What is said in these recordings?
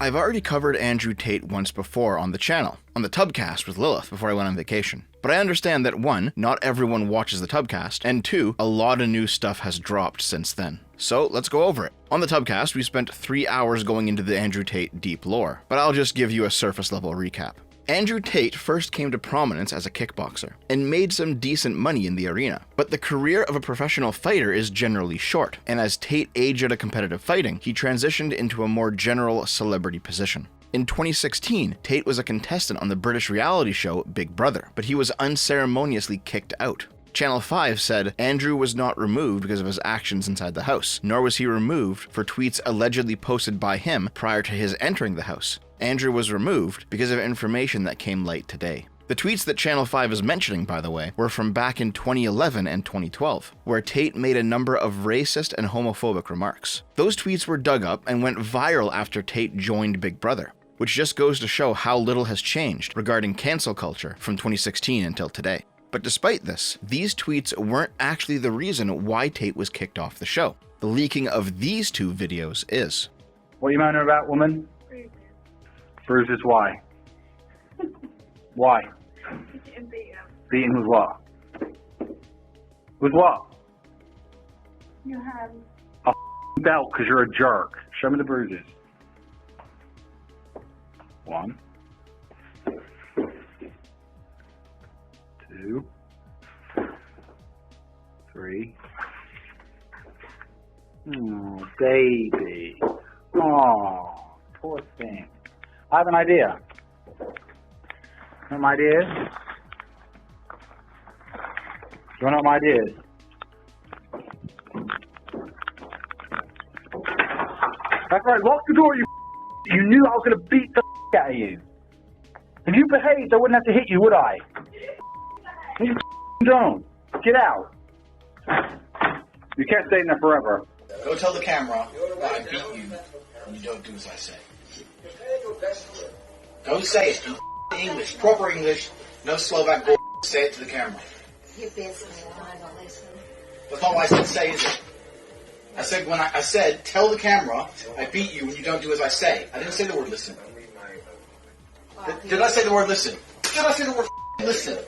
I've already covered Andrew Tate once before on the channel, on the Tubcast with Lilith before I went on vacation. But I understand that 1, not everyone watches the Tubcast, and 2, a lot of new stuff has dropped since then. So let's go over it. On the Tubcast, we spent 3 hours going into the Andrew Tate deep lore, but I'll just give you a surface level recap. Andrew Tate first came to prominence as a kickboxer, and made some decent money in the arena. But the career of a professional fighter is generally short, and as Tate aged out of competitive fighting, he transitioned into a more general celebrity position. In 2016, Tate was a contestant on the British reality show Big Brother, but he was unceremoniously kicked out. Channel 5 said Andrew was not removed because of his actions inside the house, nor was he removed for tweets allegedly posted by him prior to his entering the house. Andrew was removed because of information that came late today. The tweets that Channel 5 is mentioning, by the way, were from back in 2011 and 2012, where Tate made a number of racist and homophobic remarks. Those tweets were dug up and went viral after Tate joined Big Brother, which just goes to show how little has changed regarding cancel culture from 2016 until today. But despite this, these tweets weren't actually the reason why Tate was kicked off the show. The leaking of these 2 videos is. What are you moaning about, woman? Bruises, why? Why? Beaten with what? With what? Your hand. A belt, because you're a jerk. Show me the bruises. 1. 2. 3. Oh, baby. Oh, poor thing. I have an idea. You know what my idea is? You want to know what my idea is? That's right, lock the door, you. You knew I was going to beat the out of you. If you behaved, I wouldn't have to hit you, would I? You don't. Get out. You can't stay in there forever. Go tell the camera that I beat you and you don't do as I say. Don't say it in English, proper English, no Slovak bull. Say it to the camera. You're basically lying on this. That's not what I said say, is it? I said I said tell the camera I beat you when you don't do as I say. I didn't say the word listen. Did I say the word listen? Did I say the word listen?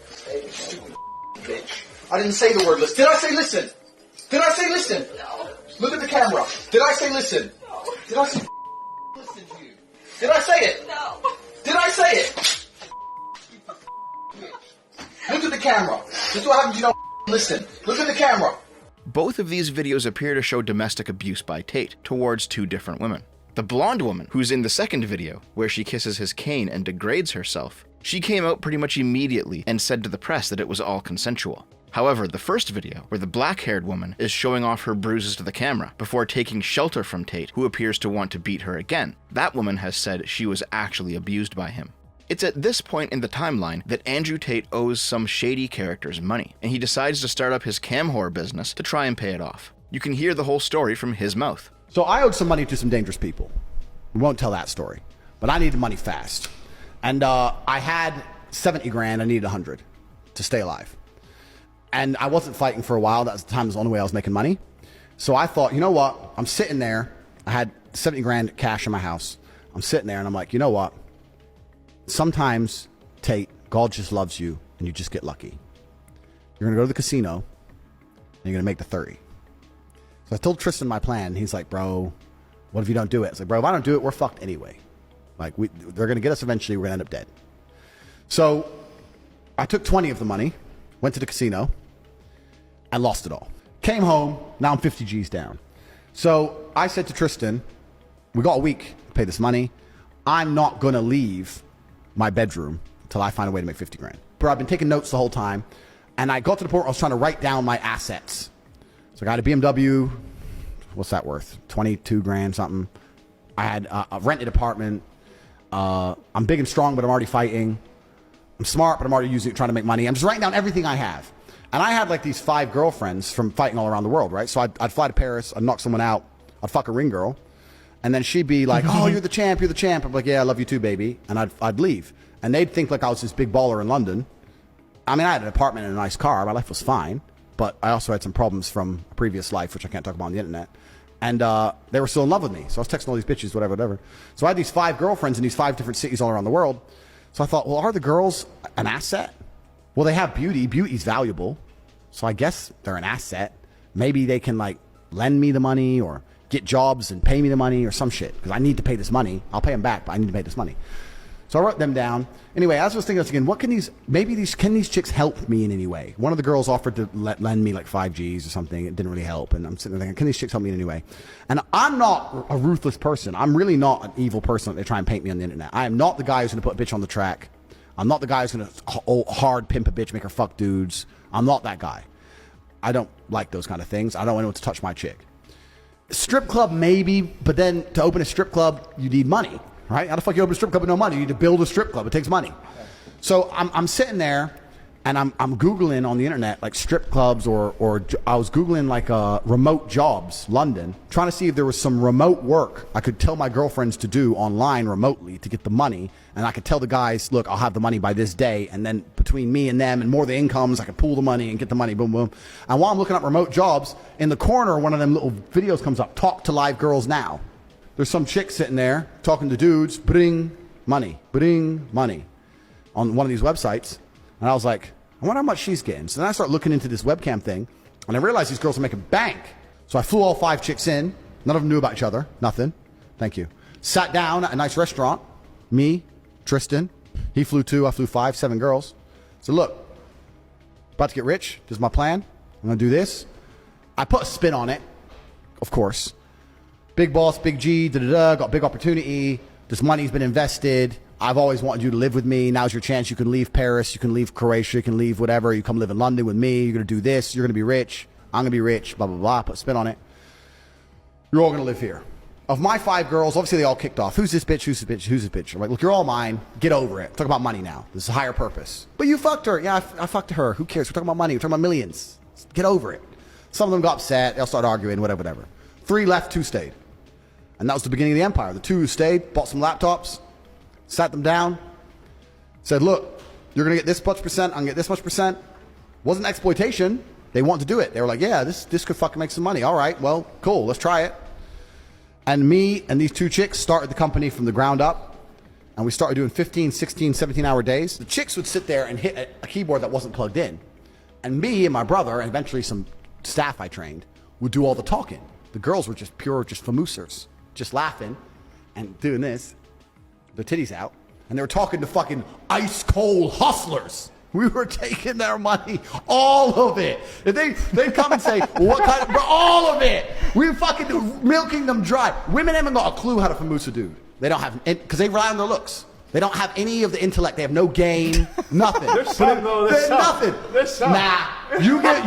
Stupid bitch. I didn't say the word listen. Did I say listen? Did I say listen? No. Look at the camera. Did I say listen? No. Did I say listen to you? Did I say it? No. Did I say it? Look at the camera. This is what happens you don't listen. Look at the camera. Both of these videos appear to show domestic abuse by Tate towards 2 different women. The blonde woman, who's in the second video, where she kisses his cane and degrades herself, she came out pretty much immediately and said to the press that it was all consensual. However, the first video, where the black-haired woman is showing off her bruises to the camera before taking shelter from Tate, who appears to want to beat her again, that woman has said she was actually abused by him. It's at this point in the timeline that Andrew Tate owes some shady characters money, and he decides to start up his cam whore business to try and pay it off. You can hear the whole story from his mouth. So I owed some money to some dangerous people. We won't tell that story, but I needed money fast. And I had 70 grand, I needed 100 to stay alive. And I wasn't fighting for a while. That was the time, was the only way I was making money. So I thought, you know what? I'm sitting there. I had 70 grand cash in my house. I'm sitting there and I'm like, you know what? Sometimes, Tate, God just loves you and you just get lucky. You're going to go to the casino and you're going to make the 30. So I told Tristan my plan. And he's like, bro, what if you don't do it? It's like, bro, if I don't do it, we're fucked anyway. Like, they're going to get us eventually. We're going to end up dead. So I took 20 of the money, went to the casino, and lost it all. Came home. Now I'm 50 G's down. So I said to Tristan, we got a week to pay this money. I'm not going to leave my bedroom until I find a way to make 50 grand. But I've been taking notes the whole time. And I got to the point where I was trying to write down my assets. So I got a BMW. What's that worth? 22 grand, something. I had a rented apartment. I'm big and strong, but I'm already fighting. I'm smart, but I'm already trying to make money. I'm just writing down everything I have. And I had like these 5 girlfriends from fighting all around the world, right? So I'd fly to Paris, I'd knock someone out, I'd fuck a ring girl. And then she'd be like, oh, you're the champ, you're the champ. I'm like, yeah, I love you too, baby. And I'd leave. And they'd think like I was this big baller in London. I mean, I had an apartment and a nice car. My life was fine. But I also had some problems from a previous life, which I can't talk about on the internet. And they were still in love with me. So I was texting all these bitches, whatever. So I had these 5 girlfriends in these 5 different cities all around the world. So I thought, well, are the girls an asset? Well, they have beauty. Beauty's valuable. So I guess they're an asset. Maybe they can like lend me the money or get jobs and pay me the money or some shit. Because I need to pay this money. I'll pay them back, but I need to pay this money. So I wrote them down. Anyway, as I was thinking again, can these chicks help me in any way? One of the girls offered to lend me like 5 G's or something. It didn't really help. And I'm sitting there thinking, can these chicks help me in any way? And I'm not a ruthless person. I'm really not an evil person that they try and paint me on the internet. I am not the guy who's going to put a bitch on the track. I'm not the guy who's going to hard pimp a bitch, make her fuck dudes. I'm not that guy. I don't like those kind of things. I don't want anyone to touch my chick. Strip club, maybe, but then to open a strip club, you need money, right? How the fuck you open a strip club with no money? You need to build a strip club. It takes money. So I'm sitting there and I'm Googling on the internet like strip clubs or I was Googling like remote jobs, London, trying to see if there was some remote work I could tell my girlfriends to do online remotely to get the money. And I could tell the guys, look, I'll have the money by this day. And then between me and them and more of the incomes, I could pool the money and get the money, boom, boom. And while I'm looking up remote jobs, in the corner, one of them little videos comes up, talk to live girls now. There's some chick sitting there talking to dudes, bring money on one of these websites. And I was like, I wonder how much she's getting. So then I start looking into this webcam thing and I realized these girls are making bank. So I flew all 5 chicks in. None of them knew about each other. Nothing. Thank you. Sat down at a nice restaurant. Me, Tristan, he flew 2, I flew 5, 7 girls. So look, about to get rich. This is my plan. I'm going to do this. I put a spin on it, of course. Big boss, big G, got big opportunity. This money's been invested. I've always wanted you to live with me. Now's your chance. You can leave Paris. You can leave Croatia. You can leave whatever. You come live in London with me. You're going to do this. You're going to be rich. I'm going to be rich. Blah, blah, blah. Put a spin on it. You're all going to live here. Of my 5 girls, obviously they all kicked off. Who's this bitch? Who's this bitch? Who's this bitch? I'm like, look, you're all mine. Get over it. Talk about money now. This is a higher purpose. But you fucked her. Yeah, I fucked her. Who cares? We're talking about money. We're talking about millions. Get over it. Some of them got upset. They'll start arguing, whatever. 3 left, 2 stayed. And that was the beginning of the empire. The 2 who stayed, bought some laptops, sat them down, said, look, you're going to get this much percent. I'm going to get this much percent. Wasn't exploitation. They wanted to do it. They were like, yeah, this could fucking make some money. All right, well, cool. Let's try it. And me and these 2 chicks started the company from the ground up. And we started doing 15, 16, 17-hour days. The chicks would sit there and hit a keyboard that wasn't plugged in. And me and my brother, and eventually some staff I trained, would do all the talking. The girls were just pure, just famoosers, just laughing and doing this, their titties out. And they were talking to fucking ice cold hustlers. We were taking their money, all of it. If they'd come and say, well, what kind of, all of it. We were fucking milking them dry. Women haven't got a clue how to famoose a dude. They don't have, because they rely on their looks. They don't have any of the intellect. They have no game, nothing. There's some, though. There's nothing. There's some. Nah, you get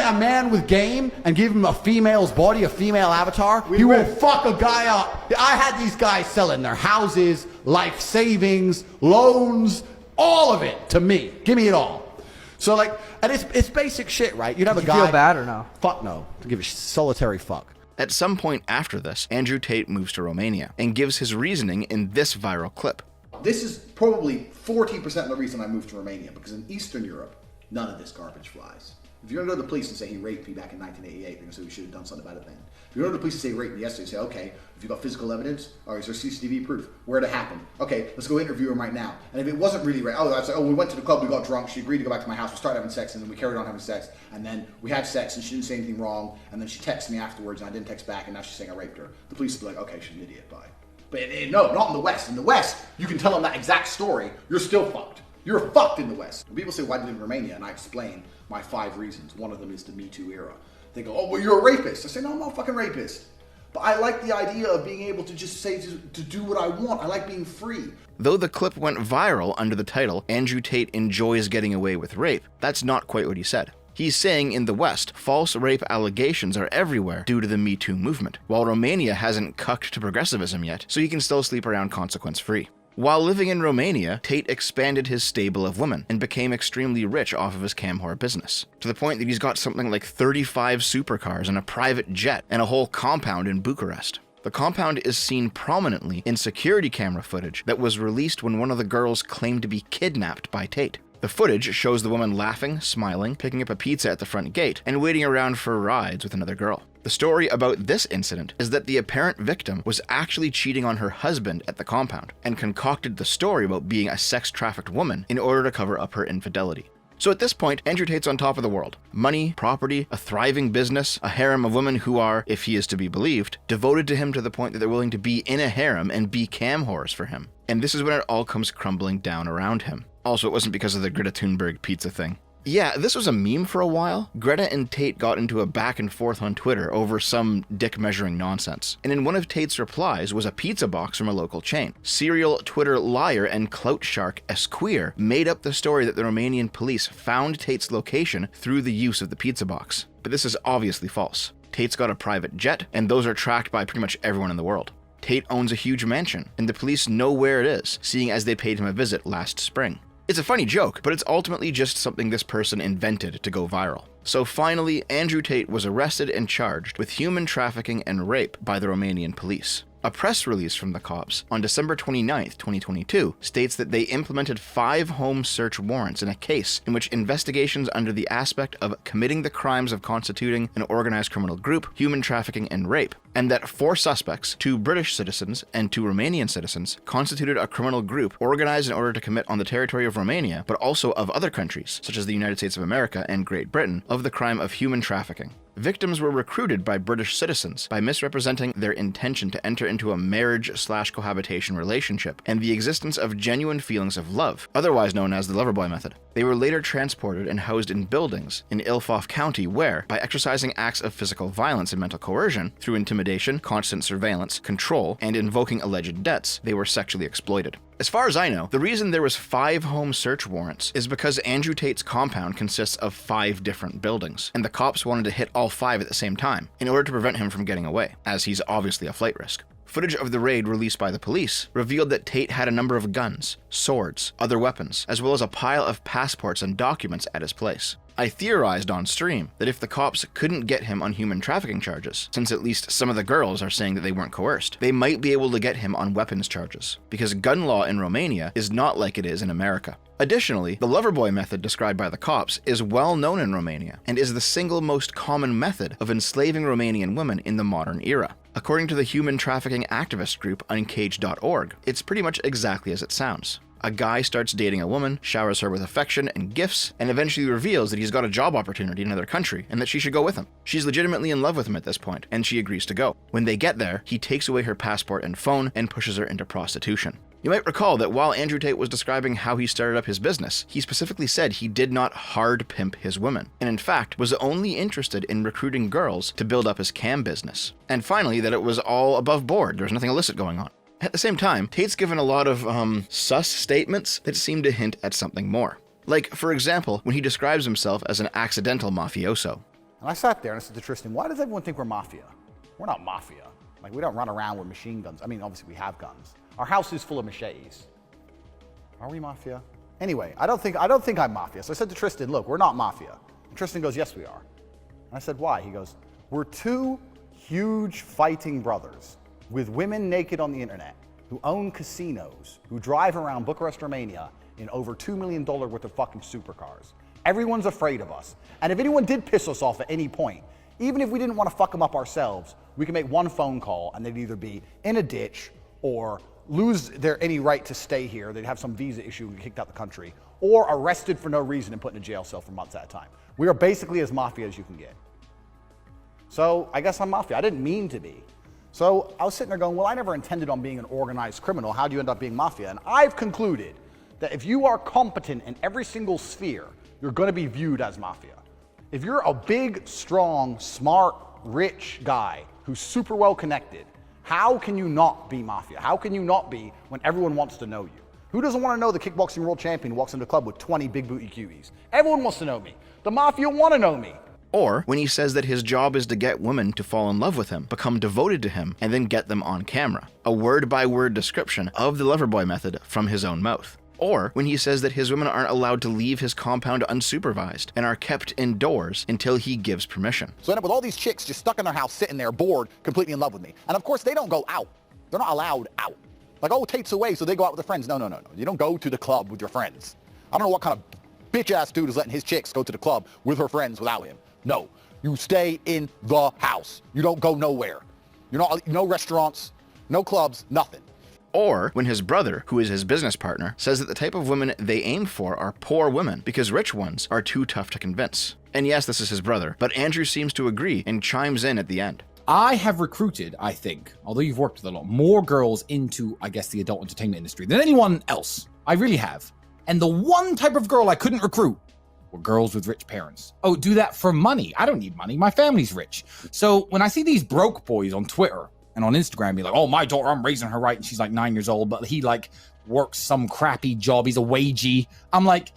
a man with game and give him a female's body, a female avatar. He will fuck a guy up. I had these guys selling their houses, life savings, loans, all of it to me. Give me it all. So like, and it's basic shit, right? You'd have a guy. Feel bad or no? Fuck no. To give a solitary fuck. At some point after this, Andrew Tate moves to Romania and gives his reasoning in this viral clip. This is probably 40% of the reason I moved to Romania, because in Eastern Europe, none of this garbage flies. If you're going to go to the police and say he raped me back in 1988, they're going to say we should have done something about it then. If you go to the police and say he raped me yesterday, say, okay, if you got physical evidence, or is there CCTV proof? Where did it happen? Okay, let's go interview him right now. And if it wasn't really rape, I'd say, we went to the club, we got drunk, she agreed to go back to my house, we started having sex, and then we carried on having sex, and then we had sex, and she didn't say anything wrong, and then she texted me afterwards, and I didn't text back, and now she's saying I raped her. The police would be like, okay, she's an idiot, bye. But no, not in the West. In the West, you can tell them that exact story, you're still fucked. You're fucked in the West. When people say, why did you live in Romania? And I explain my 5 reasons. One of them is the Me Too era. They go, oh, well, you're a rapist. I say, no, I'm not a fucking rapist. But I like the idea of being able to just say, to do what I want. I like being free. Though the clip went viral under the title, Andrew Tate enjoys getting away with rape, that's not quite what he said. He's saying in the West, false rape allegations are everywhere due to the Me Too movement, while Romania hasn't cucked to progressivism yet, so you can still sleep around consequence-free. While living in Romania, Tate expanded his stable of women and became extremely rich off of his cam whore business, to the point that he's got something like 35 supercars and a private jet and a whole compound in Bucharest. The compound is seen prominently in security camera footage that was released when one of the girls claimed to be kidnapped by Tate. The footage shows the woman laughing, smiling, picking up a pizza at the front gate, and waiting around for rides with another girl. The story about this incident is that the apparent victim was actually cheating on her husband at the compound, and concocted the story about being a sex-trafficked woman in order to cover up her infidelity. So at this point, Andrew Tate's on top of the world. Money, property, a thriving business, a harem of women who are, if he is to be believed, devoted to him to the point that they're willing to be in a harem and be cam whores for him. And this is when it all comes crumbling down around him. Also, it wasn't because of the Greta Thunberg pizza thing. Yeah, this was a meme for a while. Greta and Tate got into a back and forth on Twitter over some dick measuring nonsense. And in one of Tate's replies was a pizza box from a local chain. Serial Twitter liar and clout shark Esquire made up the story that the Romanian police found Tate's location through the use of the pizza box. But this is obviously false. Tate's got a private jet, and those are tracked by pretty much everyone in the world. Tate owns a huge mansion, and the police know where it is, seeing as they paid him a visit last spring. It's a funny joke, but it's ultimately just something this person invented to go viral. So finally, Andrew Tate was arrested and charged with human trafficking and rape by the Romanian police. A press release from the cops on December 29, 2022 states that they implemented 5 home search warrants in a case in which investigations under the aspect of committing the crimes of constituting an organized criminal group, human trafficking, and rape, and that 4 suspects, 2 British citizens and 2 Romanian citizens, constituted a criminal group organized in order to commit on the territory of Romania, but also of other countries, such as the United States of America and Great Britain, of the crime of human trafficking. Victims were recruited by British citizens by misrepresenting their intention to enter into a marriage/cohabitation relationship and the existence of genuine feelings of love, otherwise known as the Loverboy method. They were later transported and housed in buildings in Ilfov County where, by exercising acts of physical violence and mental coercion, through intimidation, constant surveillance, control, and invoking alleged debts, they were sexually exploited. As far as I know, the reason there was 5 home search warrants is because Andrew Tate's compound consists of 5 different buildings, and the cops wanted to hit all 5 at the same time, in order to prevent him from getting away, as he's obviously a flight risk. Footage of the raid released by the police revealed that Tate had a number of guns, swords, other weapons, as well as a pile of passports and documents at his place. I theorized on stream that if the cops couldn't get him on human trafficking charges, since at least some of the girls are saying that they weren't coerced, they might be able to get him on weapons charges, because gun law in Romania is not like it is in America. Additionally, the Loverboy method described by the cops is well known in Romania, and is the single most common method of enslaving Romanian women in the modern era. According to the human trafficking activist group Uncaged.org, it's pretty much exactly as it sounds. A guy starts dating a woman, showers her with affection and gifts, and eventually reveals that he's got a job opportunity in another country and that she should go with him. She's legitimately in love with him at this point, and she agrees to go. When they get there, he takes away her passport and phone and pushes her into prostitution. You might recall that while Andrew Tate was describing how he started up his business, he specifically said he did not hard pimp his women, and in fact was only interested in recruiting girls to build up his cam business. And finally, that it was all above board, there was nothing illicit going on. At the same time, Tate's given a lot of sus statements that seem to hint at something more. Like, for example, when he describes himself as an accidental mafioso. And I sat there and I said to Tristan, why does everyone think we're mafia? We're not mafia. Like, we don't run around with machine guns. I mean, obviously we have guns. Our house is full of machetes. Are we mafia? Anyway, I don't think I'm mafia. So I said to Tristan, look, we're not mafia. And Tristan goes, yes, we are. And I said, why? He goes, we're 2 huge fighting brothers with women naked on the internet, who own casinos, who drive around Bucharest, Romania in over $2 million worth of fucking supercars. Everyone's afraid of us. And if anyone did piss us off at any point, even if we didn't want to fuck them up ourselves, we can make one phone call and they'd either be in a ditch or lose their any right to stay here, they'd have some visa issue and get kicked out the country, or arrested for no reason and put in a jail cell for months at a time. We are basically as mafia as you can get. So I guess I'm mafia. I didn't mean to be. So I was sitting there going, well, I never intended on being an organized criminal. How do you end up being mafia? And I've concluded that if you are competent in every single sphere, you're going to be viewed as mafia. If you're a big, strong, smart, rich guy who's super well connected, how can you not be mafia? How can you not be when everyone wants to know you? Who doesn't want to know the kickboxing world champion who walks into a club with 20 big booty cuties? Everyone wants to know me. The mafia want to know me. Or when he says that his job is to get women to fall in love with him, become devoted to him, and then get them on camera. A word-by-word description of the Loverboy method from his own mouth. Or when he says that his women aren't allowed to leave his compound unsupervised and are kept indoors until he gives permission. So I end up with all these chicks just stuck in their house, sitting there, bored, completely in love with me. And of course, they don't go out. They're not allowed out. Like, oh, Tate's away, so they go out with their friends. No. You don't go to the club with your friends. I don't know what kind of bitch-ass dude is letting his chicks go to the club with her friends without him. No, you stay in the house. You don't go nowhere. You're not, no restaurants, no clubs, nothing. Or when his brother, who is his business partner, says that the type of women they aim for are poor women because rich ones are too tough to convince. And yes, this is his brother, but Andrew seems to agree and chimes in at the end. I have recruited, I think, although you've worked with a lot, more girls into, I guess, the adult entertainment industry than anyone else. I really have. And the one type of girl I couldn't recruit were girls with rich parents. Oh, do that for money. I don't need money. My family's rich. So when I see these broke boys on Twitter and on Instagram be like, oh, my daughter, I'm raising her right, and she's like 9 years old, but he like works some crappy job. He's a wagey. I'm like,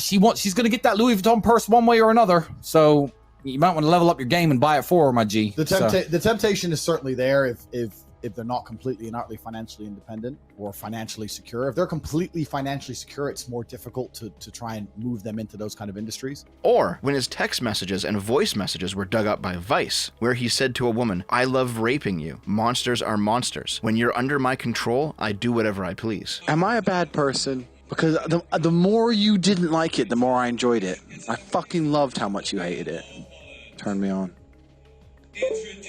she's going to get that Louis Vuitton purse one way or another. So you might want to level up your game and buy it for her, my G. The temptation is certainly there if they're not completely and utterly financially independent or financially secure. If they're completely financially secure, it's more difficult to try and move them into those kind of industries. Or when his text messages and voice messages were dug up by Vice, where he said to a woman, I love raping you. Monsters are monsters. When you're under my control, I do whatever I please. Am I a bad person? Because the more you didn't like it, the more I enjoyed it. I fucking loved how much you hated it. Turned me on.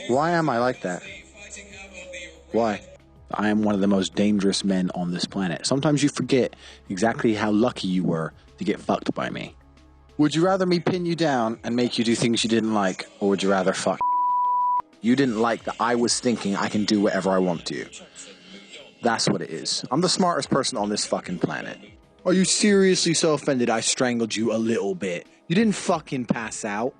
Why am I like that? Why? I am one of the most dangerous men on this planet. Sometimes you forget exactly how lucky you were to get fucked by me. Would you rather me pin you down and make you do things you didn't like, or would you rather fuck? You didn't like that I was thinking I can do whatever I want to you. That's what it is. I'm the smartest person on this fucking planet. Are you seriously so offended I strangled you a little bit? You didn't fucking pass out.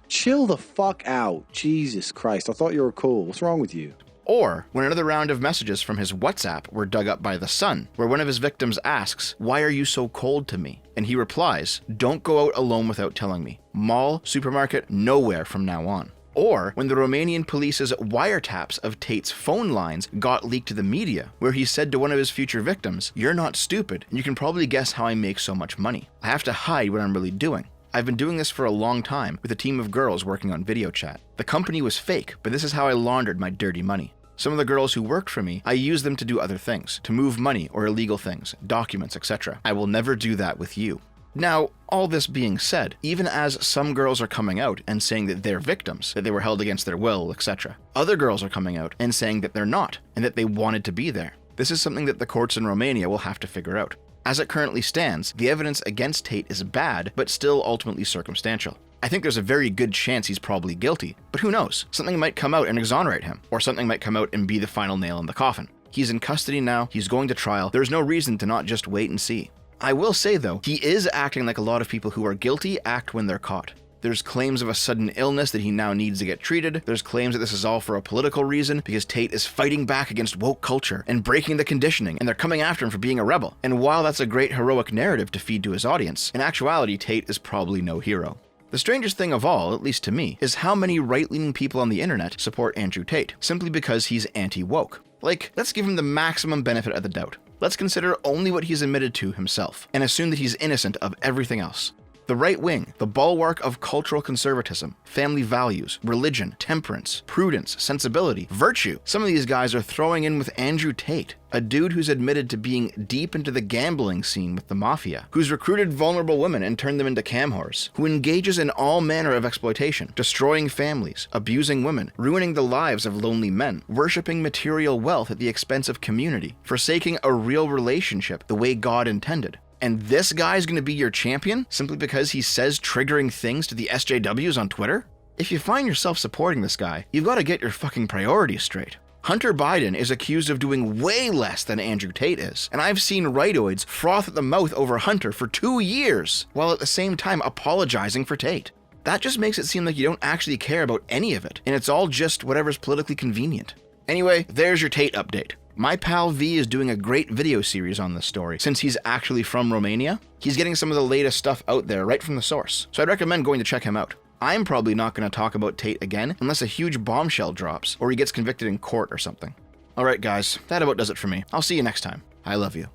Chill the fuck out. Jesus Christ, I thought you were cool. What's wrong with you? Or when another round of messages from his WhatsApp were dug up by The Sun, where one of his victims asks, why are you so cold to me? And he replies, don't go out alone without telling me. Mall, supermarket, nowhere from now on. Or when the Romanian police's wiretaps of Tate's phone lines got leaked to the media, where he said to one of his future victims, you're not stupid, and you can probably guess how I make so much money. I have to hide what I'm really doing. I've been doing this for a long time with a team of girls working on video chat. The company was fake, but this is how I laundered my dirty money. Some of the girls who worked for me, I used them to do other things, to move money or illegal things, documents, etc. I will never do that with you. Now, all this being said, even as some girls are coming out and saying that they're victims, that they were held against their will, etc., other girls are coming out and saying that they're not, and that they wanted to be there. This is something that the courts in Romania will have to figure out. As it currently stands, the evidence against Tate is bad, but still ultimately circumstantial. I think there's a very good chance he's probably guilty, but who knows? Something might come out and exonerate him, or something might come out and be the final nail in the coffin. He's in custody now, he's going to trial, there's no reason to not just wait and see. I will say though, he is acting like a lot of people who are guilty act when they're caught. There's claims of a sudden illness that he now needs to get treated. There's claims that this is all for a political reason because Tate is fighting back against woke culture and breaking the conditioning, and they're coming after him for being a rebel. And while that's a great heroic narrative to feed to his audience, in actuality, Tate is probably no hero. The strangest thing of all, at least to me, is how many right-leaning people on the internet support Andrew Tate, simply because he's anti-woke. Like, let's give him the maximum benefit of the doubt. Let's consider only what he's admitted to himself, and assume that he's innocent of everything else. The right wing, the bulwark of cultural conservatism, family values, religion, temperance, prudence, sensibility, virtue. Some of these guys are throwing in with Andrew Tate, a dude who's admitted to being deep into the gambling scene with the mafia, who's recruited vulnerable women and turned them into cam whores, who engages in all manner of exploitation, destroying families, abusing women, ruining the lives of lonely men, worshipping material wealth at the expense of community, forsaking a real relationship the way God intended. And this guy's gonna be your champion simply because he says triggering things to the SJWs on Twitter? If you find yourself supporting this guy, you've got to get your fucking priorities straight. Hunter Biden is accused of doing way less than Andrew Tate is, and I've seen rightoids froth at the mouth over Hunter for 2 years, while at the same time apologizing for Tate. That just makes it seem like you don't actually care about any of it, and it's all just whatever's politically convenient. Anyway, there's your Tate update. My pal V is doing a great video series on this story. Since he's actually from Romania, he's getting some of the latest stuff out there right from the source, so I'd recommend going to check him out. I'm probably not going to talk about Tate again unless a huge bombshell drops or he gets convicted in court or something. Alright guys, that about does it for me. I'll see you next time. I love you.